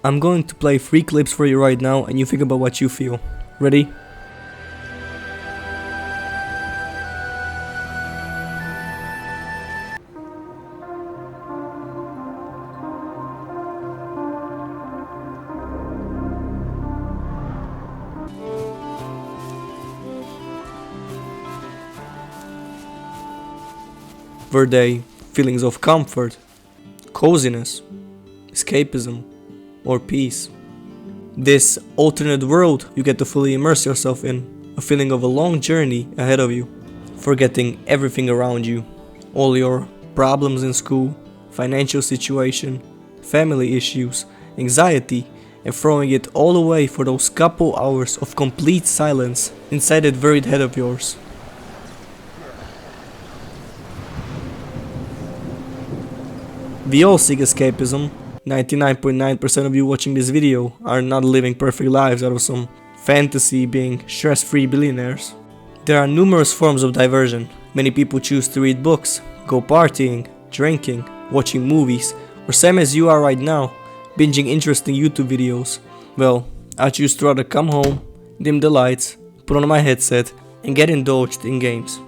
I'm going to play 3 clips for you right now and you think about what you feel. Ready? Were they feelings of comfort, coziness, escapism, or peace? This alternate world you get to fully immerse yourself in, a feeling of a long journey ahead of you, forgetting everything around you, all your problems in school, financial situation, family issues, anxiety, and throwing it all away for those couple hours of complete silence inside that buried head of yours. We all seek escapism. 99.9% of you watching this video are not living perfect lives out of some fantasy being stress-free billionaires. There are numerous forms of diversion. Many people choose to read books, go partying, drinking, watching movies, or same as you are right now, binging interesting YouTube videos. Well, I choose to rather come home, dim the lights, put on my headset, and get indulged in games.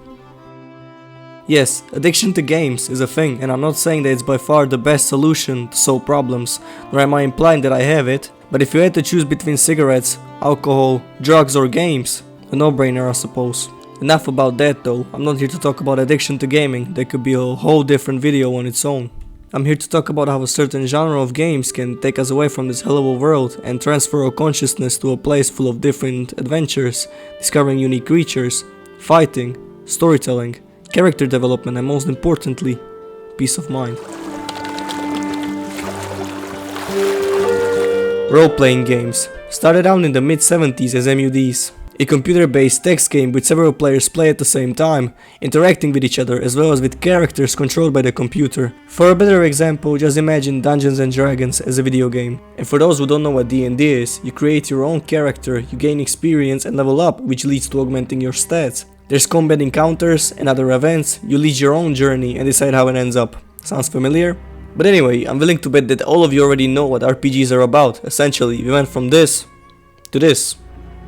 Yes, addiction to games is a thing, and I'm not saying that it's by far the best solution to solve problems, nor am I implying that I have it, but if you had to choose between cigarettes, alcohol, drugs or games, a no-brainer I suppose. Enough about that though, I'm not here to talk about addiction to gaming, that could be a whole different video on its own. I'm here to talk about how a certain genre of games can take us away from this hell of a world and transfer our consciousness to a place full of different adventures, discovering unique creatures, fighting, storytelling, character development, and most importantly, peace of mind. Role-playing games started out in the mid-70s as MUDs, a computer-based text game with several players play at the same time, interacting with each other as well as with characters controlled by the computer. For a better example, just imagine Dungeons and Dragons as a video game. And for those who don't know what D&D is, you create your own character, you gain experience and level up, which leads to augmenting your stats. There's combat encounters and other events, you lead your own journey and decide how it ends up. Sounds familiar? But anyway, I'm willing to bet that all of you already know what RPGs are about. Essentially, we went from this to this.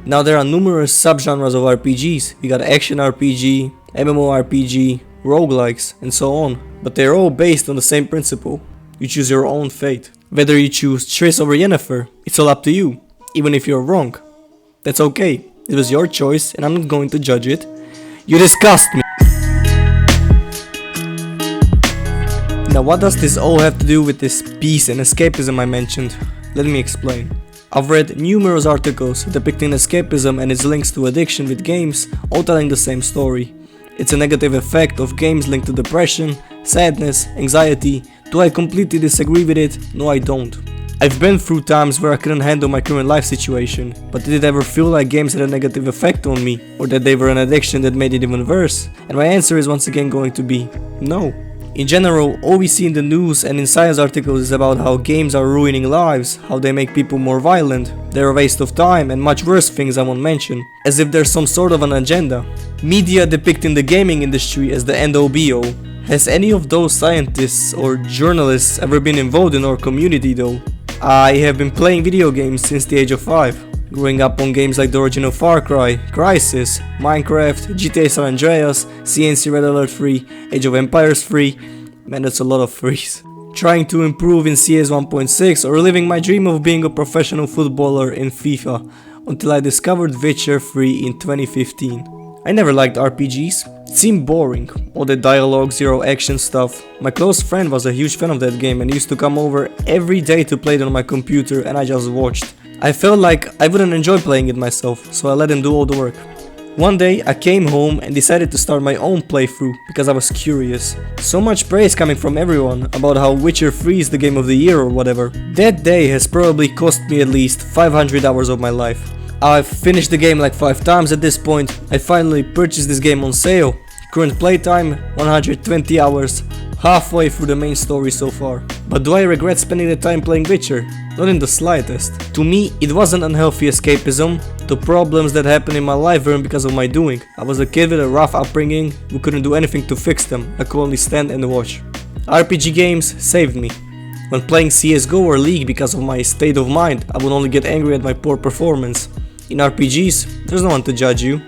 Now there are numerous subgenres of RPGs. You got action RPG, MMORPG, roguelikes, and so on. But they're all based on the same principle. You choose your own fate. Whether you choose Triss over Yennefer, it's all up to you. Even if you're wrong. That's okay. It was your choice and I'm not going to judge it. You disgust me. Now what does this all have to do with this peace and escapism I mentioned? Let me explain. I've read numerous articles depicting escapism and its links to addiction with games, all telling the same story. It's a negative effect of games linked to depression, sadness, anxiety. Do I completely disagree with it? No, I don't. I've been through times where I couldn't handle my current life situation, but did it ever feel like games had a negative effect on me, or that they were an addiction that made it even worse? And my answer is once again going to be no. In general, all we see in the news and in science articles is about how games are ruining lives, how they make people more violent, they're a waste of time, and much worse things I won't mention, as if there's some sort of an agenda. Media depicting the gaming industry as the end-all be-all. Has any of those scientists or journalists ever been involved in our community though? I have been playing video games since the age of 5, growing up on games like the original Far Cry, Crysis, Minecraft, GTA San Andreas, CNC Red Alert 3, Age of Empires 3, man that's a lot of threes. Trying to improve in CS 1.6 or living my dream of being a professional footballer in FIFA, until I discovered Witcher 3 in 2015. I never liked RPGs, it seemed boring, all the dialogue, zero action stuff. My close friend was a huge fan of that game and used to come over every day to play it on my computer and I just watched. I felt like I wouldn't enjoy playing it myself, so I let him do all the work. One day I came home and decided to start my own playthrough because I was curious. So much praise coming from everyone about how Witcher 3 is the game of the year or whatever. That day has probably cost me at least 500 hours of my life. I've finished the game like 5 times at this point. I finally purchased this game on sale. Current playtime 120 hours, halfway through the main story so far. But do I regret spending the time playing Witcher? Not in the slightest. To me, it wasn't unhealthy escapism. The problems that happened in my life weren't because of my doing. I was a kid with a rough upbringing who couldn't do anything to fix them. I could only stand and watch. RPG games saved me. When playing CSGO or League because of my state of mind, I would only get angry at my poor performance. In RPGs, there's no one to judge you.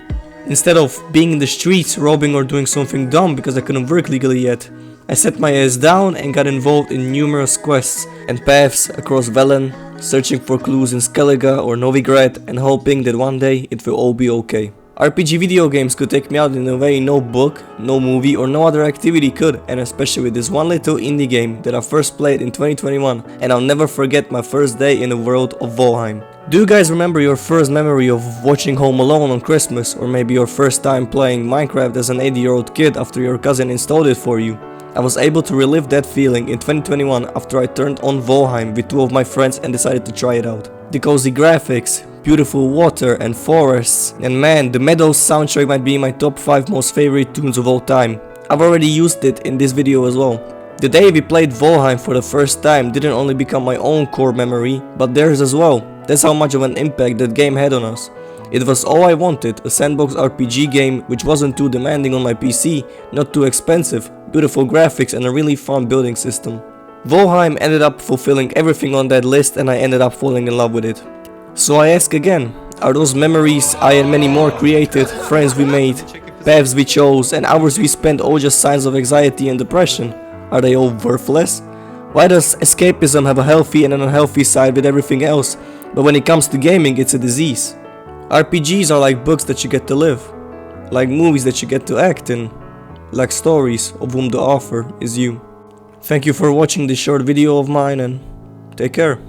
Instead of being in the streets robbing or doing something dumb because I couldn't work legally yet, I set my ass down and got involved in numerous quests and paths across Valheim, searching for clues in Skellige or Novigrad and hoping that one day it will all be okay. RPG video games could take me out in a way no book, no movie or no other activity could, and especially with this one little indie game that I first played in 2021, and I'll never forget my first day in the world of Valheim. Do you guys remember your first memory of watching Home Alone on Christmas, or maybe your first time playing Minecraft as an 80-year-old kid after your cousin installed it for you? I was able to relive that feeling in 2021 after I turned on Valheim with 2 of my friends and decided to try it out. The cozy graphics, beautiful water and forests, and man, the Meadows soundtrack might be my top 5 most favorite tunes of all time. I've already used it in this video as well. The day we played Valheim for the first time didn't only become my own core memory, but theirs as well. That's how much of an impact that game had on us. It was all I wanted, a sandbox RPG game which wasn't too demanding on my PC, not too expensive, beautiful graphics and a really fun building system. Valheim ended up fulfilling everything on that list and I ended up falling in love with it. So I ask again, are those memories I and many more created, friends we made, paths we chose and hours we spent all just signs of anxiety and depression? Are they all worthless? Why does escapism have a healthy and an unhealthy side with everything else, but when it comes to gaming it's a disease? RPGs are like books that you get to live, like movies that you get to act in, like stories of whom the author is you. Thank you for watching this short video of mine and take care.